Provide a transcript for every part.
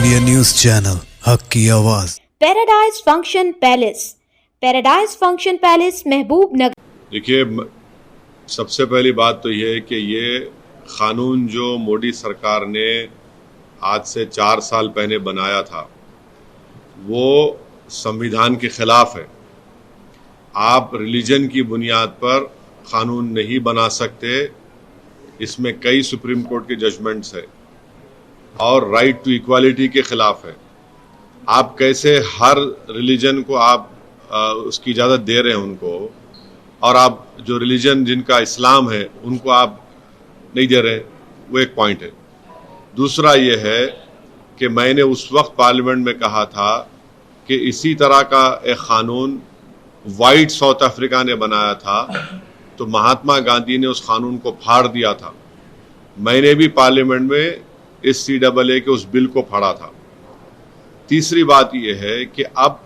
India news channel, हक की आवाज। Paradise function palace, paradise function palace महबूब नगर। देखिए, सबसे पहली बात तो ये है कि ये कानून जो मोदी सरकार ने आज से 4 साल पहले बनाया था वो संविधान के खिलाफ है। आप रिलीजन की बुनियाद पर कानून नहीं बना सकते, इसमें कई सुप्रीम कोर्ट के जजमेंट्स है और राइट टू इक्वालिटी के खिलाफ है। आप कैसे हर रिलीजन को आप उसकी इजाज़त दे रहे हैं उनको, और आप जो रिलीजन जिनका इस्लाम है उनको आप नहीं दे रहे, वो एक पॉइंट है। दूसरा ये है कि मैंने उस वक्त पार्लियामेंट में कहा था कि इसी तरह का एक कानून वाइट साउथ अफ्रीका ने बनाया था, तो महात्मा गांधी ने उस कानून को फाड़ दिया था। मैंने भी पार्लियामेंट में इस CAA के उस बिल को फाड़ा था। तीसरी बात यह है कि अब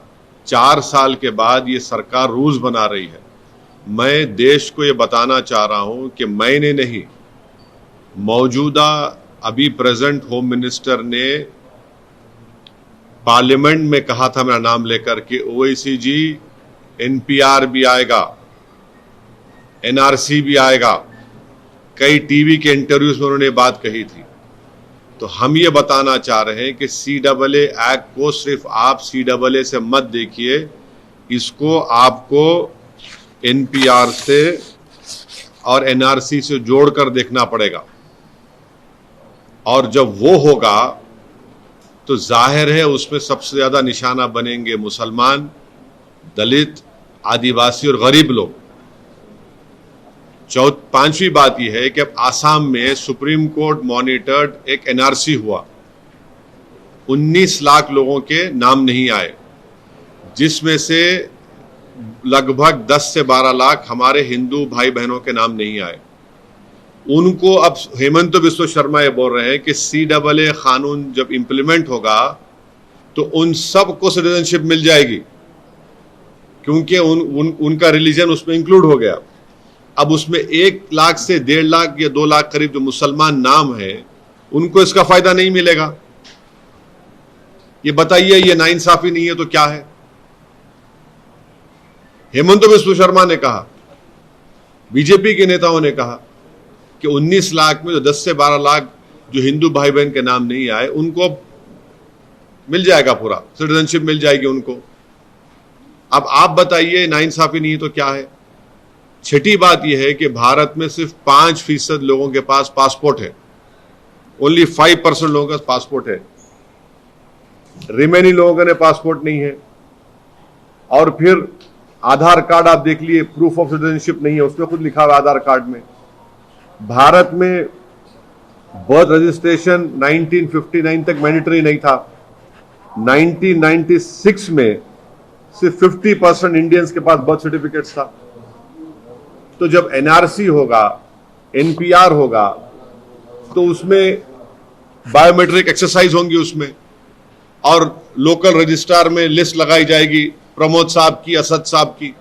4 साल के बाद ये सरकार रूल्स बना रही है। मैं देश को ये बताना चाह रहा हूं कि मैंने नहीं, मौजूदा अभी प्रेजेंट होम मिनिस्टर ने पार्लियामेंट में कहा था मेरा नाम लेकर कि OICG NPR भी आएगा, NRC भी आएगा। कई टीवी के इंटरव्यूज में उन्होंने बात कही थी। तो हम ये बताना चाह रहे हैं कि CAA एक्ट को सिर्फ आप CAA से मत देखिए, इसको आपको NPR से और NRC से जोड़कर देखना पड़ेगा। और जब वो होगा तो जाहिर है उसमें सबसे ज्यादा निशाना बनेंगे मुसलमान, दलित, आदिवासी और गरीब लोग। पांचवी बात यह है कि अब आसाम में सुप्रीम कोर्ट मॉनिटर्ड एक NRC हुआ, 19 लाख लोगों के नाम नहीं आए, जिसमें से लगभग 10 से 12 लाख हमारे हिंदू भाई बहनों के नाम नहीं आए। उनको अब हेमंत बिस्वा शर्मा ये बोल रहे हैं कि CAA कानून जब इंप्लीमेंट होगा तो उन सबको सिटीजनशिप मिल जाएगी, क्योंकि उनका रिलीजन उसमें इंक्लूड हो गया। अब उसमें 1 लाख से 1.5 लाख या 2 लाख करीब जो मुसलमान नाम है, उनको इसका फायदा नहीं मिलेगा। ये बताइए, ये नाइंसाफी नहीं है तो क्या है? हेमंत बिस्वा शर्मा ने कहा, बीजेपी के नेताओं ने कहा कि 19 लाख में जो 10 से 12 लाख जो हिंदू भाई बहन के नाम नहीं आए, उनको मिल जाएगा, पूरा सिटीजनशिप मिल जाएगी उनको। अब आप बताइए, नाइंसाफी नहीं है तो क्या है? छठी बात यह है कि भारत में सिर्फ 5% लोगों के पास पासपोर्ट है। ओनली 5% लोगों के पास पासपोर्ट है, रिमेनिंग लोगों ने पासपोर्ट नहीं है। और फिर आधार कार्ड आप देख लिए, प्रूफ ऑफ सिटीजनशिप नहीं है, उसमें खुद लिखा हुआ आधार कार्ड में। भारत में बर्थ रजिस्ट्रेशन 1959 तक मैंडेटरी नहीं था। 1996 में सिर्फ 50% इंडियंस के पास बर्थ सर्टिफिकेट्स था। तो जब NRC होगा, NPR होगा, तो उसमें बायोमेट्रिक एक्सरसाइज होंगी उसमें, और लोकल रजिस्ट्रार में लिस्ट लगाई जाएगी प्रमोद साहब की, असद साहब की।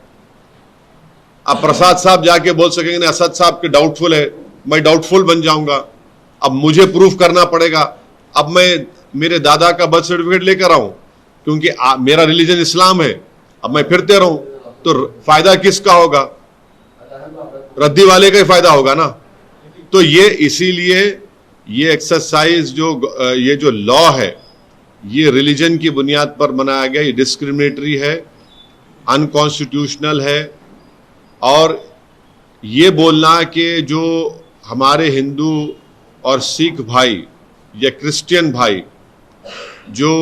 अब प्रसाद साहब जाके बोल सकेंगे ना, असद साहब के डाउटफुल है, मैं डाउटफुल बन जाऊंगा। अब मुझे प्रूफ करना पड़ेगा। अब मैं मेरे दादा का बर्थ सर्टिफिकेट लेकर आऊं, क्योंकि मेरा रिलीजन इस्लाम है, अब मैं फिरते रहूं तो फायदा किसका होगा? रद्दी वाले का ही फायदा होगा ना। तो ये इसीलिए ये एक्सरसाइज ये जो लॉ है, ये रिलीजन की बुनियाद पर बनाया गया, ये डिस्क्रिमिनेटरी है, अनकॉन्स्टिट्यूशनल है। और ये बोलना कि जो हमारे हिंदू और सिख भाई या क्रिश्चियन भाई जो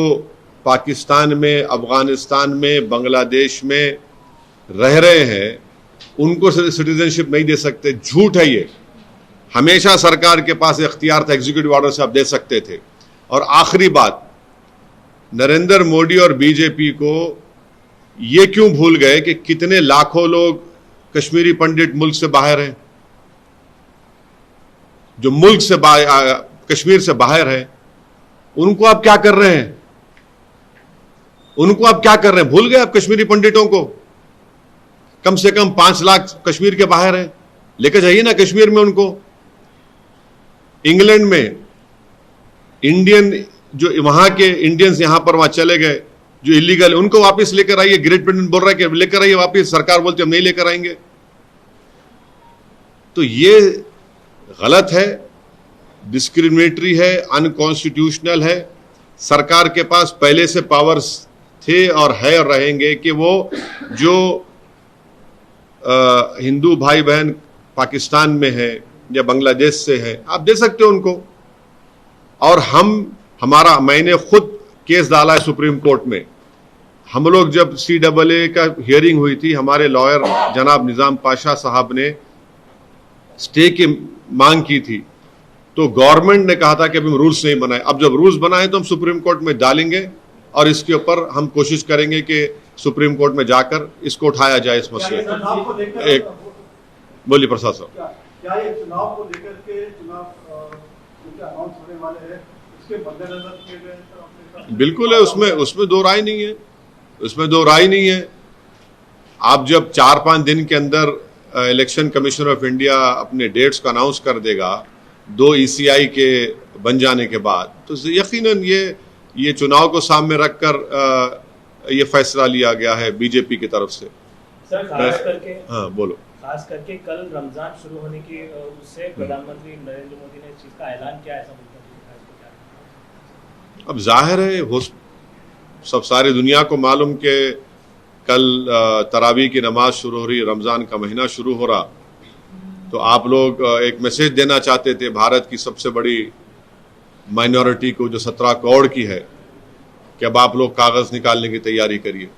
पाकिस्तान में, अफगानिस्तान में, बांग्लादेश में रह रहे हैं, उनको सिटीजनशिप नहीं दे सकते, झूठ है ये। हमेशा सरकार के पास इख्तियार था, एग्जीक्यूटिव ऑर्डर से आप दे सकते थे। और आखिरी बात, नरेंद्र मोदी और बीजेपी को ये क्यों भूल गए कि कितने लाखों लोग कश्मीरी पंडित मुल्क से बाहर हैं, जो मुल्क से कश्मीर से बाहर है, उनको आप क्या कर रहे हैं? उनको आप क्या कर रहे हैं? भूल गए आप कश्मीरी पंडितों को? कम से कम 5 लाख कश्मीर के बाहर हैं, लेकर जाइए ना कश्मीर में उनको। इंग्लैंड में इंडियन जो वहां के इंडियंस यहां पर वहां चले गए जो इलीगल, उनको वापस लेकर आइए। ग्रेट ब्रिटेन बोल रहा है कि लेकर आइए वापस, सरकार बोलती हम नहीं लेकर आएंगे। तो ये गलत है, डिस्क्रिमिनेटरी है, अनकॉन्स्टिट्यूशनल है। सरकार के पास पहले से पावर्स थे और है और रहेंगे कि वो जो हिंदू भाई बहन पाकिस्तान में है या बांग्लादेश से है, आप दे सकते हो उनको। और मैंने खुद केस डाला है सुप्रीम कोर्ट में। हम लोग जब CAA का हियरिंग हुई थी, हमारे लॉयर जनाब निजाम पाशा साहब ने स्टे की मांग की थी, तो गवर्नमेंट ने कहा था कि अभी हम रूल्स नहीं बनाए। अब जब रूल्स बनाए तो हम सुप्रीम कोर्ट में डालेंगे और इसके ऊपर हम कोशिश करेंगे कि सुप्रीम कोर्ट में जाकर इसको उठाया जाए इस मसले को। एक बोलिए प्रसाद साहब। क्या ये चुनाव को लेकर के चुनाव अनाउंस होने वाले हैं, इसके मद्देनजर किए गए? बिल्कुल है, उसमें दो राय नहीं है, उसमें दो राय नहीं है। आप जब 4-5 दिन के अंदर इलेक्शन कमीशन ऑफ इंडिया अपने डेट्स को अनाउंस कर देगा 2 ECI के बन जाने के बाद, तो यकीनन ये चुनाव को सामने रखकर ये फैसला लिया गया है बीजेपी की तरफ से। सर खास करके, हाँ बोलो, खास करके कल रमजान शुरू होने की उससे प्रधानमंत्री नरेंद्र मोदी ने इस चीज का ऐलान किया, ऐसा बोलते हैं। अब जाहिर है वो सब सारी दुनिया को मालूम कि कल तरावी की नमाज शुरू हो रही, रमजान का महीना शुरू हो रहा, तो आप लोग एक मैसेज देना चाहते थे भारत की सबसे बड़ी माइनॉरिटी को जो 17 करोड़ की है कि अब आप लोग कागज निकालने की तैयारी करिए।